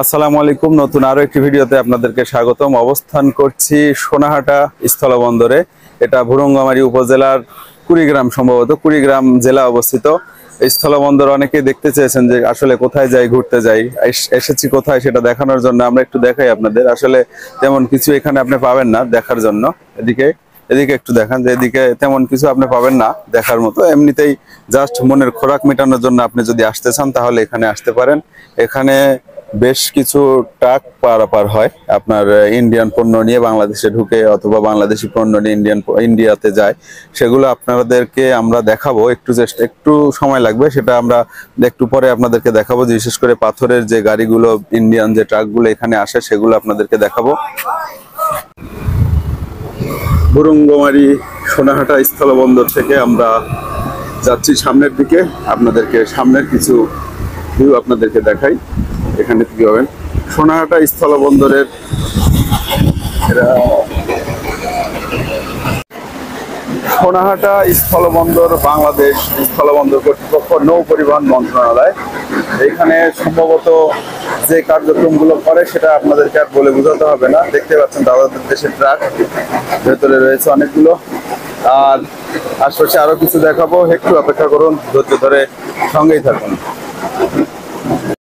আসসালামু আলাইকুম। নতুন আরো একটি ভিডিওতে আপনাদেরকে স্বাগতম। অবস্থান করছি সোনাহাটা স্থলবন্দরে। এটা ভুরুঙ্গামারী উপজেলার কুড়িগ্রাম, সম্ভবত কুড়িগ্রাম জেলা অবস্থিত। এই স্থলবন্দর অনেকেই দেখতে চেয়েছেন যে আসলে কোথায় যাই, ঘুরতে যাই, এসেছি কোথায় সেটা দেখানোর জন্য। আমরা একটু দেখাই আপনাদের। আসলে তেমন কিছু এখানে আপনি পাবেন না দেখার জন্য। এদিকে এদিকে একটু দেখান যে এদিকে তেমন কিছু আপনি পাবেন না দেখার মতো। এমনিতেই জাস্ট মনের খোরাক মেটানোর জন্য আপনি যদি আসতে চান তাহলে এখানে আসতে পারেন। এখানে বেশ কিছু ট্রাক পারাপার হয় আপনার ইন্ডিয়ান পণ্য নিয়ে বাংলাদেশে ঢুকে, অথবা বাংলাদেশি পণ্য নিয়ে ইন্ডিয়াতে যায়। সেগুলো আপনাদেরকে আমরা দেখাবো। একটু সময় লাগবে, সেটা আমরা একটু পরে আপনাদেরকে দেখাবো। যে বিশেষ করে পাথরের যে গাড়িগুলো, ইন্ডিয়ান যে ট্রাকগুলো এখানে আসে সেগুলো আপনাদেরকে দেখাবো। ভুরুঙ্গামারী সোনাহাটা স্থলবন্দর থেকে আমরা যাচ্ছি সামনের দিকে। আপনাদেরকে সামনের কিছু ভিউ আপনাদেরকে দেখাই। এখানে কি হবেন সোনাহাটা স্থলবন্দরের সোনাহাটা স্থলবন্দর বাংলাদেশ স্থলবন্দর কর্তৃপক্ষ, নৌ পরিবহন মন্ত্রণালয়। এখানে সম্ভবত যে কার্যক্রমগুলো করে সেটা আপনাদেরকে আর বলে বোঝাতে হবে না। দেখতে পাচ্ছেন দাদাদের দেশের ট্রাক ভেতরে রয়েছে অনেকগুলো। আর আশপাশে আরো কিছু দেখাবো, একটু অপেক্ষা করুন, ধৈর্য ধরে সঙ্গেই থাকুন।